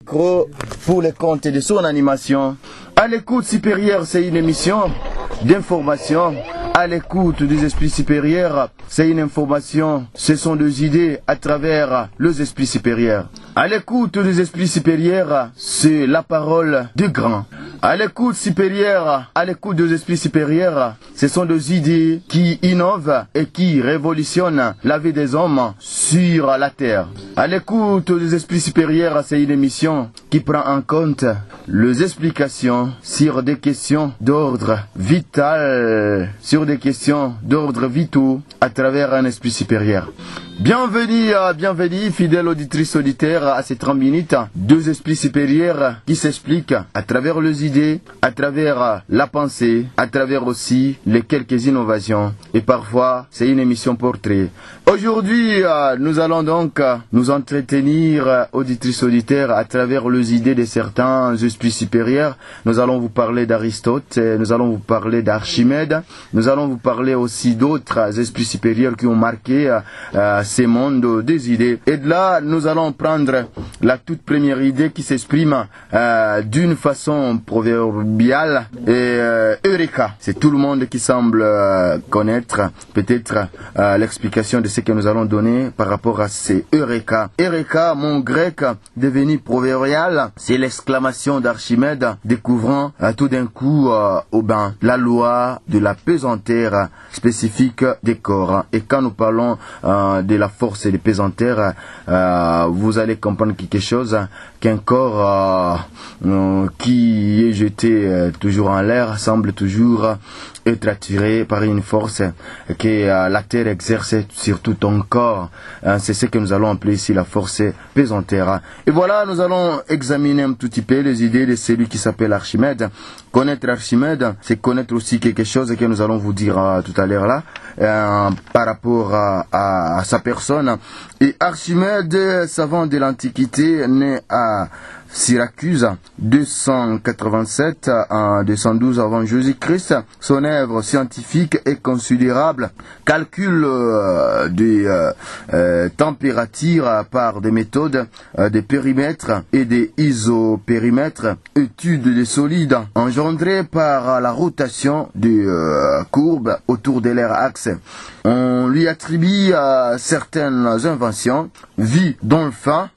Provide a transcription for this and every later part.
Pour les comptes de son animation. À l'écoute supérieure, c'est une émission d'information. À l'écoute des esprits supérieurs, c'est une information. Ce sont des idées à travers les esprits supérieurs. À l'écoute des esprits supérieurs, c'est la parole du grand. À l'écoute supérieure, à l'écoute des esprits supérieurs, ce sont des idées qui innovent et qui révolutionnent la vie des hommes sur la terre. À l'écoute des esprits supérieurs, c'est une émission qui prend en compte les explications sur des questions d'ordre vital, sur des questions d'ordre vitaux à travers un esprit supérieur. Bienvenue, fidèles auditrices auditeurs, à ces 30 minutes, deux esprits supérieurs qui s'expliquent à travers les idées, à travers la pensée, à travers aussi les quelques innovations. Et parfois, c'est une émission portrait. Aujourd'hui, nous allons donc nous entretenir, auditrices auditeurs, à travers les idées de certains esprits supérieurs. Nous allons vous parler d'Aristote, nous allons vous parler d'Archimède, nous allons vous parler aussi d'autres esprits supérieurs qui ont marqué ces mondes des idées. Et de là, nous allons prendre la toute première idée qui s'exprime d'une façon proverbiale et Eureka. C'est tout le monde qui semble connaître peut-être l'explication de ce que nous allons donner par rapport à ces Eureka. Eureka, mot grec devenu proverbial, c'est l'exclamation d'Archimède découvrant tout d'un coup au bain la loi de la pesanteur spécifique des corps. Et quand nous parlons de la force et de pesanteur, vous allez comprendre quelque chose, qu'un corps qui est jeté toujours en l'air semble toujours être attiré par une force que la terre exerce sur tout ton corps. C'est ce que nous allons appeler ici la force pesanteur. Et voilà, nous allons examiner un tout petit peu les idées de celui qui s'appelle Archimède. Connaître Archimède, c'est connaître aussi quelque chose que nous allons vous dire tout à l'heure là, par rapport à sa personne. Et Archimède, savant de l'Antiquité, né à Syracuse, 287 à 212 avant Jésus-Christ. Son œuvre scientifique est considérable. Calcul des températures par des méthodes des périmètres et des isopérimètres. Étude des solides engendrés par la rotation des courbes autour de leur axe. On lui attribue certaines inventions. Vie dolphin,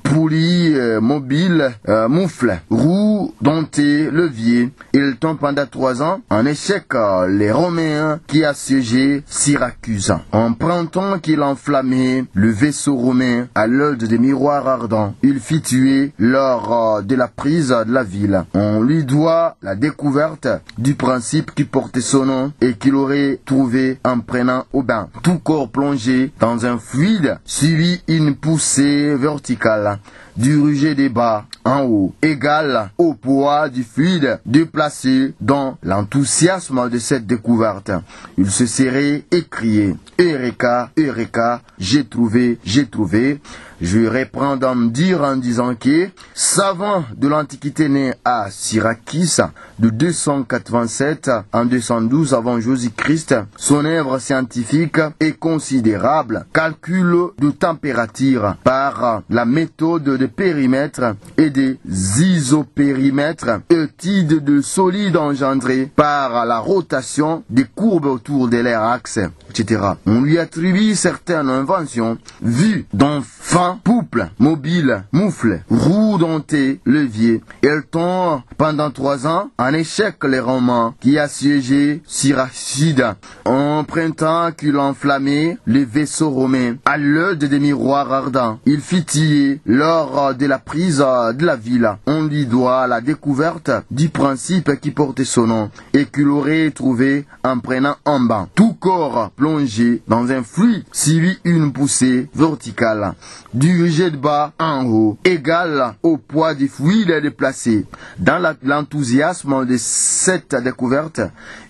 poulie, mobile, moufle, roue, dompté, levier. Il tombe pendant 3 ans en échec les Romains qui assiégeaient Syracuse. En printemps qu'il enflammait le vaisseau romain à l'aide des miroirs ardents. Il fit tuer lors de la prise de la ville. On lui doit la découverte du principe qui portait son nom et qu'il aurait trouvé en prenant au bain. Tout corps plongé dans un fluide suivit une poussée verticale du rejet des bas en haut, égale au poids du fluide déplacé. Dans l'enthousiasme de cette découverte, il se serait écrié « Eureka, Eureka, j'ai trouvé, j'ai trouvé ». Je reprends d'en dire en disant que, savant de l'Antiquité né à Syracuse, de 287 en 212 avant Jésus-Christ, son œuvre scientifique est considérable. Calcul de température par la méthode de périmètre et des isopérimètres, étude de solides engendrés par la rotation des courbes autour de leur axe, etc. On lui attribue certaines inventions, vues d'enfants, pouple, mobile, moufle, roue domptée, levier. Elle tombe pendant 3 ans en échec les Romains qui assiégeaient Syracuse. En printemps qu'il enflammait les vaisseaux romains à l'aide des miroirs ardents. Il fit tuer lors de la prise de la ville. On lui doit la découverte du principe qui portait son nom et qu'il aurait trouvé en prenant en bain. Tout corps plongé dans un fluide suivit une poussée verticale du rejet de bas en haut, égal au poids du fluide déplacé. Dans l'enthousiasme de cette découverte,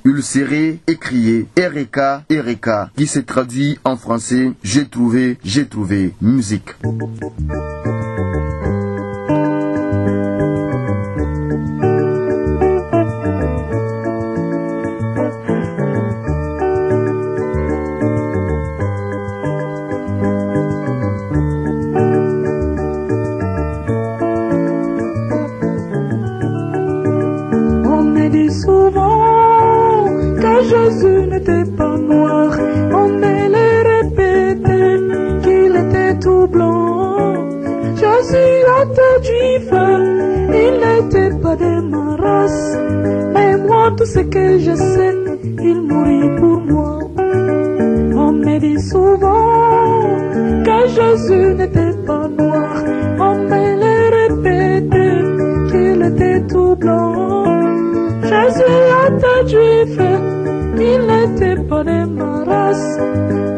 il serait écrié Eureka, Eureka, qui se traduit en français j'ai trouvé, musique. Jésus a été juif, il n'était pas de ma race. Mais moi, tout ce que je sais, il mourit pour moi. On me dit souvent que Jésus n'était pas noir. On me le répétait qu'il était tout blanc. Jésus a été juif, il n'était pas de ma race.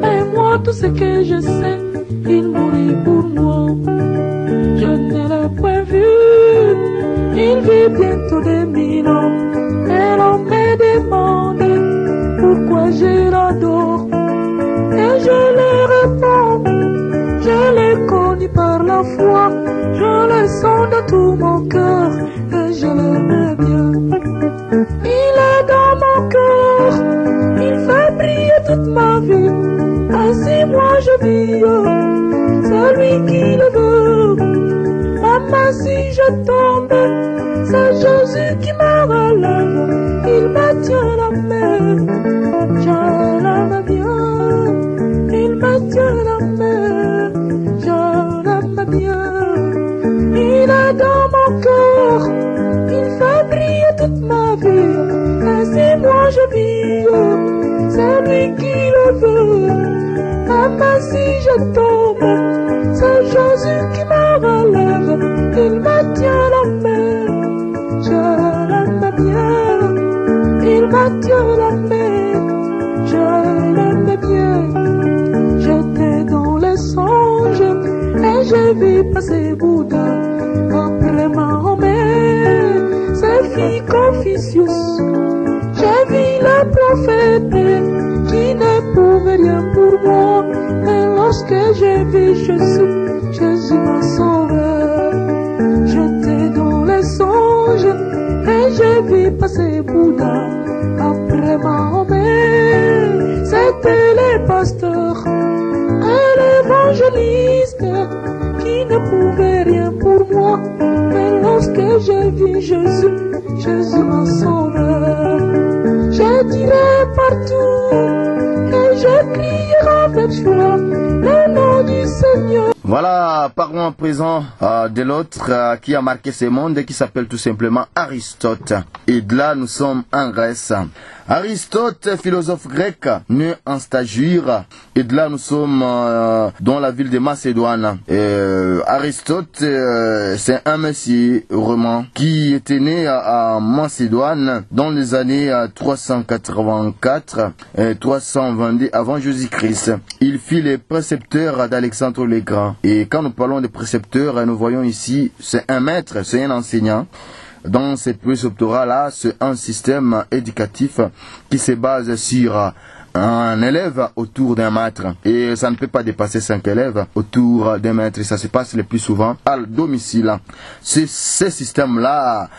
Mais moi, tout ce que je sais, il mourit pour moi. Je ne l'ai point vu, il vit bientôt des 1000 ans. Et l'on me demande pourquoi je l'adore. Et je lui réponds, je l'ai connu par la foi. Je le sens de tout mon cœur et je l'aime bien. Il est dans mon cœur, il fait briller toute ma vie. Ainsi moi je vis, c'est lui qui le veut. Même si je tombe, c'est Jésus qui me relève. Il me tient la main, je l'aime bien. Il me tient la main, je l'aime bien. Il est dans mon cœur, il fait briller toute ma vie. Ainsi moi je vis, c'est lui qui le veut. Même si je tombe, c'est Jésus qui me relève. Il me tient la main, je l'aime bien. Il me tient la main, je l'aime bien. J'étais dans les songes et j'ai vu passer Bouddha. Après Mahomet, c'est fille Confucius. J'ai vu le prophète qui ne pouvait rien pour moi. Mais lorsque j'ai vu Jésus, Jésus m'a sauvé. J'étais dans les songes et j'ai vu passer Bouddha. Après Mahomet, c'était les pasteurs et l'évangéliste qui ne pouvaient rien pour moi. Mais lorsque j'ai vu Jésus, Jésus m'a sauvé. Je dirai partout et je crierai avec joie le nom du Seigneur. Voilà, parlons à présent de l'autre qui a marqué ce monde et qui s'appelle tout simplement Aristote. Et de là, nous sommes en Grèce. Aristote, philosophe grec, né en Stagyre. Et de là, nous sommes dans la ville de Macédoine. Aristote, c'est un monsieur romain qui était né à Macédoine dans les années 384 et 322 avant Jésus-Christ. Il fut le précepteur d'Alexandre le Grand. Et quand nous parlons de précepteur, nous voyons ici, c'est un maître, c'est un enseignant. Dans ce préceptorat-là, c'est un système éducatif qui se base sur un élève autour d'un maître. Et ça ne peut pas dépasser 5 élèves autour d'un maître. Et ça se passe le plus souvent à domicile. C'est ce système-là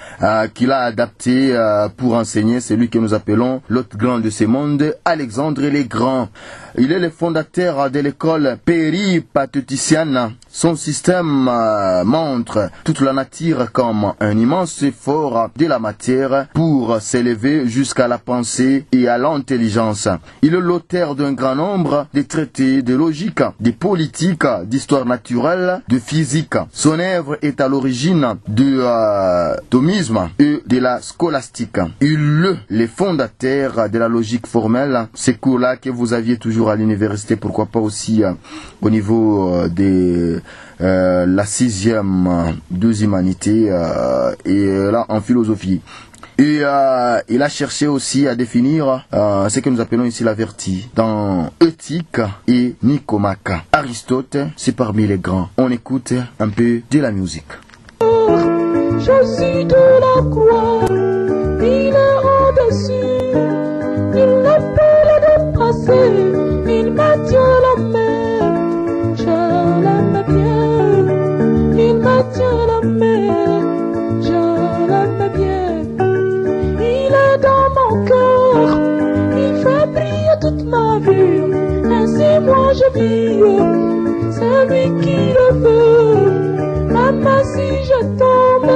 qu'il a adapté pour enseigner celui que nous appelons l'autre grand de ce monde, Alexandre le Grand. Il est le fondateur de l'école péripatéticienne. Son système montre toute la nature comme un immense effort de la matière pour s'élever jusqu'à la pensée et à l'intelligence. Il est l'auteur d'un grand nombre de traités de logique, de politique, d'histoire naturelle, de physique. Son œuvre est à l'origine du thomisme et de la scolastique. Il est le fondateur de la logique formelle, ces cours-là que vous aviez toujours à l'université, pourquoi pas aussi au niveau de la 6e des humanités et là en philosophie. Et il a cherché aussi à définir ce que nous appelons ici la vertu dans Éthique et Nicomaque. Aristote, c'est parmi les grands. On écoute un peu de la musique. Je suis de la croix, il est au-dessus, il ne peut le dépasser, il me tient la main, je l'aime bien, il me tient la main, je l'aime bien, il est dans mon cœur, il fait briller toute ma vie, ainsi moi je vis, c'est lui qui le veut. Même si je tombe,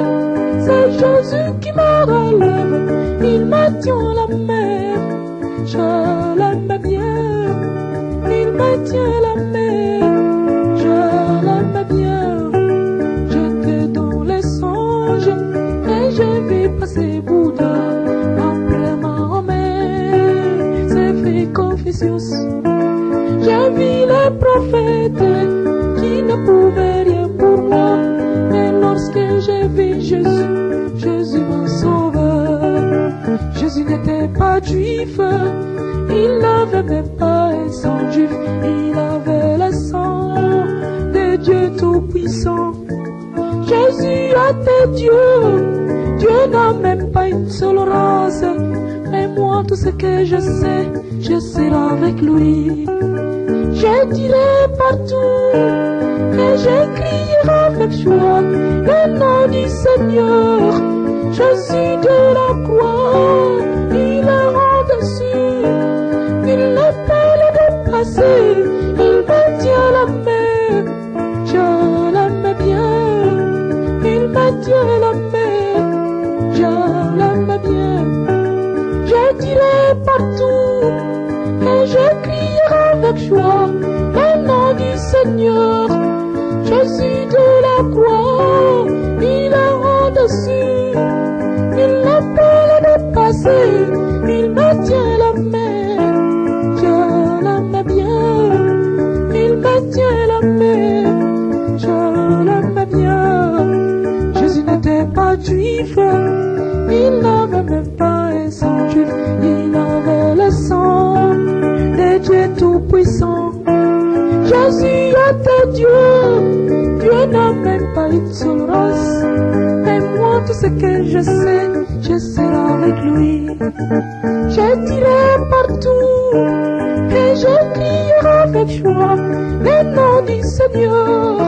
c'est Jésus qui me relève. Il me tient la main, je l'aime bien. Il me tient la main, je l'aime bien. prophètes qui ne pouvaient rien pour moi. Mais lorsque j'ai vu Jésus, Jésus mon sauveur. Jésus n'était pas juif, il n'avait même pas un sang juif, il avait le sang de Dieu Tout-Puissant. Jésus était Dieu, Dieu n'a même pas une seule race. Mais moi, tout ce que je serai avec lui. Je dirai partout et je crierai avec joie le nom du Seigneur. Jésus de la croix, il est au-dessus, il ne peut le dépasser, il me tient la main, je l'aime bien, il me tient la main, je l'aime bien. Je dirai partout et je crierai avec joie le nom du Seigneur. Jésus de la croix, il est au-dessus, il ne peut le dépasser, il me tient la main, je l'aime bien, il me tient la main, je l'aime bien. Jésus n'était pas juif, il n'avait même pas un sang juif, il avait le sang de Dieu Tout-Puissant. Jésus était Dieu, Dieu n'a même pas une seule race. Et moi, tout ce que je serai avec lui. Je dirai partout et je crierai avec joie le nom du Seigneur.